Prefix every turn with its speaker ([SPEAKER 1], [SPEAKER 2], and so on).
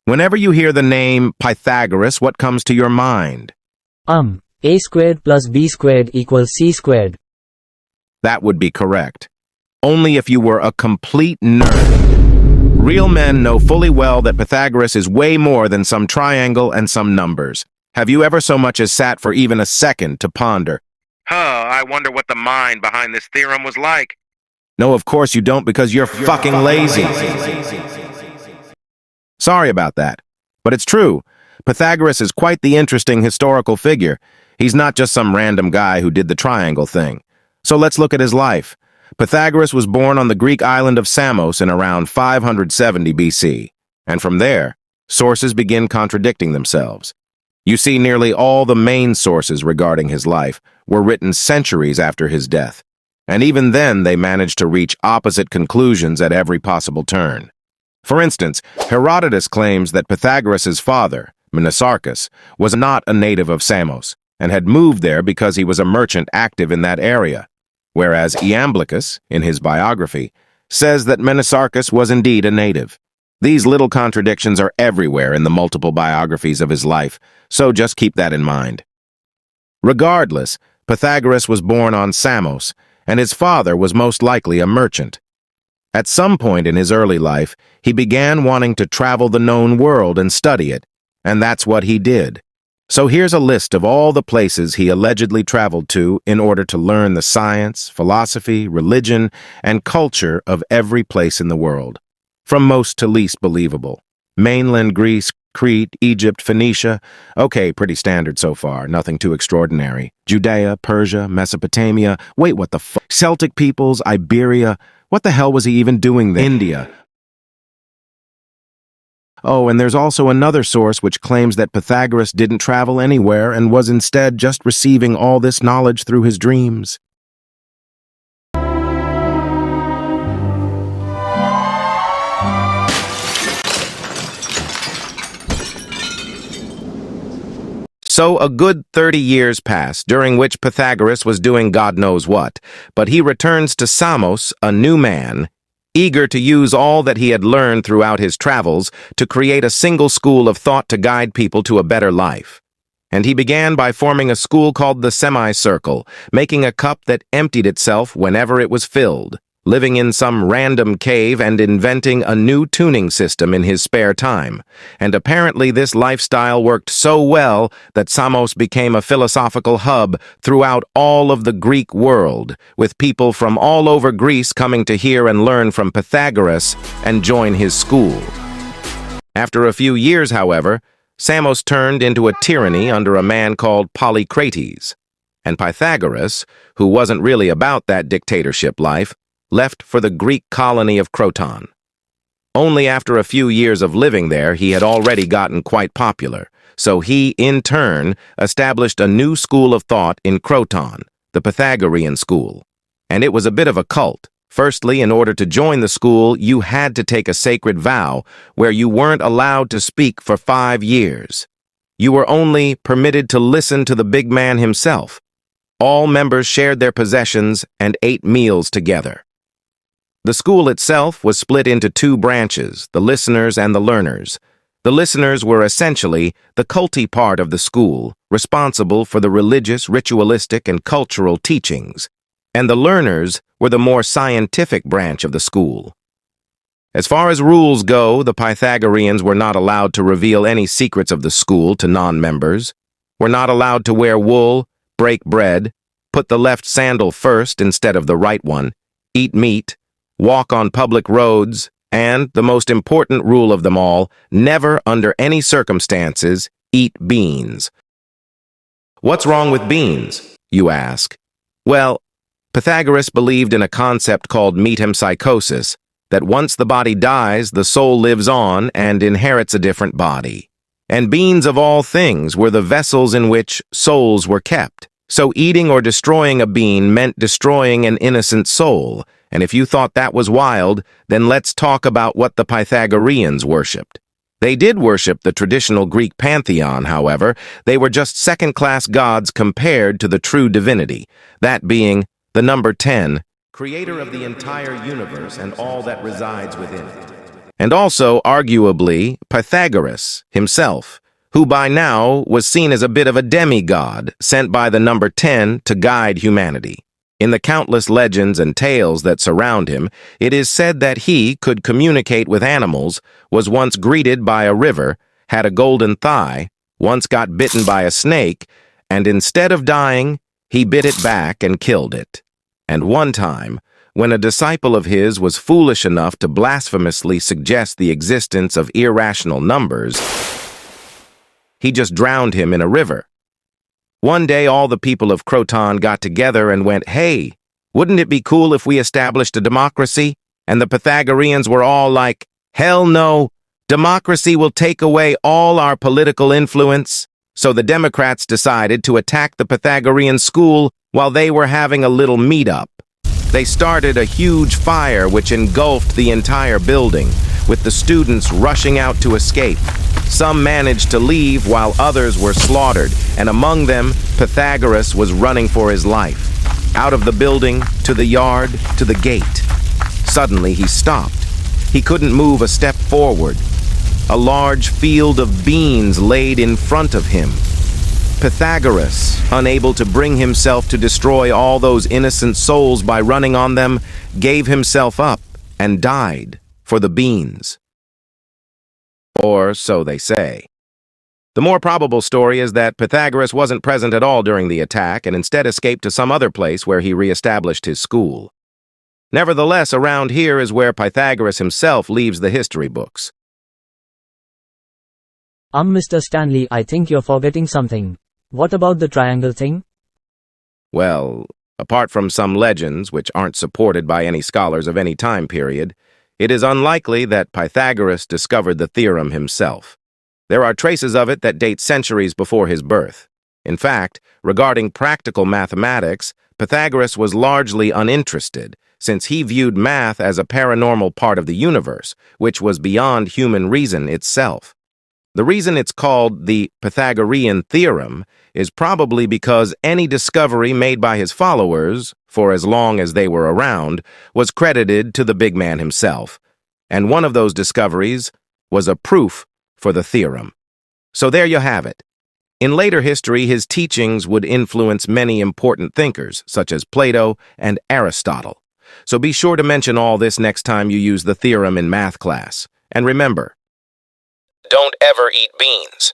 [SPEAKER 1] Whenever you hear the name Pythagoras, what comes to your mind?
[SPEAKER 2] A squared plus B squared equals C squared.
[SPEAKER 1] That would be correct. Only if you were a complete nerd. Real men know fully well that Pythagoras is way more than some triangle and some numbers. Have you ever so much as sat for even a second to ponder, I wonder what the mind behind this theorem was like? No, of course you don't, because you're fucking lazy. Sorry about that, but it's true. Pythagoras is quite the interesting historical figure. He's not just some random guy who did the triangle thing. So let's look at his life. Pythagoras was born on the Greek island of Samos in around 570 BC, and from there, sources begin contradicting themselves. You see, nearly all the main sources regarding his life were written centuries after his death, and even then they managed to reach opposite conclusions at every possible turn. For instance, Herodotus claims that Pythagoras' father, Menasarchus, was not a native of Samos and had moved there because he was a merchant active in that area, whereas Iamblichus, in his biography, says that Menasarchus was indeed a native. These little contradictions are everywhere in the multiple biographies of his life, so just keep that in mind. Regardless, Pythagoras was born on Samos, and his father was most likely a merchant. At some point in his early life, he began wanting to travel the known world and study it, and that's what he did. So here's a list of all the places he allegedly traveled to in order to learn the science, philosophy, religion, and culture of every place in the world, from most to least believable. Mainland Greece, Crete, Egypt, Phoenicia. Okay, pretty standard so far, nothing too extraordinary. Judea, Persia, Mesopotamia. Wait, what the fuck? Celtic peoples, Iberia. What the hell was he even doing there? India. Oh, and there's also another source which claims that Pythagoras didn't travel anywhere and was instead just receiving all this knowledge through his dreams. So a good 30 years pass, during which Pythagoras was doing God knows what, but he returns to Samos, a new man, eager to use all that he had learned throughout his travels to create a single school of thought to guide people to a better life. And he began by forming a school called the semicircle, making a cup that emptied itself whenever it was filled, living in some random cave and inventing a new tuning system in his spare time. And apparently this lifestyle worked so well that Samos became a philosophical hub throughout all of the Greek world, with people from all over Greece coming to hear and learn from Pythagoras and join his school. After a few years, however, Samos turned into a tyranny under a man called Polycrates, and Pythagoras, who wasn't really about that dictatorship life, left for the Greek colony of Croton. Only after a few years of living there he had already gotten quite popular, so he, in turn, established a new school of thought in Croton, the Pythagorean school. And it was a bit of a cult. Firstly, in order to join the school, you had to take a sacred vow where you weren't allowed to speak for 5 years. You were only permitted to listen to the big man himself. All members shared their possessions and ate meals together. The school itself was split into 2 branches, the listeners and the learners. The listeners were essentially the culty part of the school, responsible for the religious, ritualistic, and cultural teachings, and the learners were the more scientific branch of the school. As far as rules go, the Pythagoreans were not allowed to reveal any secrets of the school to non-members, were not allowed to wear wool, break bread, put the left sandal first instead of the right one, eat meat, walk on public roads, and, the most important rule of them all, never, under any circumstances, eat beans. What's wrong with beans, you ask? Well, Pythagoras believed in a concept called metempsychosis, that once the body dies, the soul lives on and inherits a different body. And beans of all things were the vessels in which souls were kept. So eating or destroying a bean meant destroying an innocent soul, and if you thought that was wild, then let's talk about what the Pythagoreans worshipped. They did worship the traditional Greek pantheon, however. They were just second-class gods compared to the true divinity, that being the number 10, creator of the entire universe and all that resides within it. and also, arguably, Pythagoras himself, who by now was seen as a bit of a demigod sent by the number 10 to guide humanity. In the countless legends and tales that surround him, it is said that he could communicate with animals, was once greeted by a river, had a golden thigh, once got bitten by a snake, and instead of dying, he bit it back and killed it. And one time, when a disciple of his was foolish enough to blasphemously suggest the existence of irrational numbers, he just drowned him in a river. One day, all the people of Croton got together and went, "Hey, wouldn't it be cool if we established a democracy?" And the Pythagoreans were all like, "Hell no, democracy will take away all our political influence." So the Democrats decided to attack the Pythagorean school while they were having a little meet-up. They started a huge fire which engulfed the entire building, with the students rushing out to escape. Some managed to leave while others were slaughtered, and among them, Pythagoras was running for his life. Out of the building, to the yard, to the gate. Suddenly he stopped. He couldn't move a step forward. A large field of beans laid in front of him. Pythagoras, unable to bring himself to destroy all those innocent souls by running on them, gave himself up and died for the beans. Or so they say. The more probable story is that Pythagoras wasn't present at all during the attack and instead escaped to some other place where he reestablished his school. Nevertheless, around here is where Pythagoras himself leaves the history books.
[SPEAKER 2] Mr. Stanley, I think you're forgetting something. What about the triangle thing?
[SPEAKER 1] Well, apart from some legends which aren't supported by any scholars of any time period, it is unlikely that Pythagoras discovered the theorem himself. There are traces of it that date centuries before his birth. In fact, regarding practical mathematics, Pythagoras was largely uninterested, since he viewed math as a paranormal part of the universe, which was beyond human reason itself. The reason it's called the Pythagorean theorem is probably because any discovery made by his followers, for as long as they were around, was credited to the big man himself. And one of those discoveries was a proof for the theorem. So there you have it. In later history, his teachings would influence many important thinkers, such as Plato and Aristotle. So be sure to mention all this next time you use the theorem in math class. And remember, don't ever eat beans.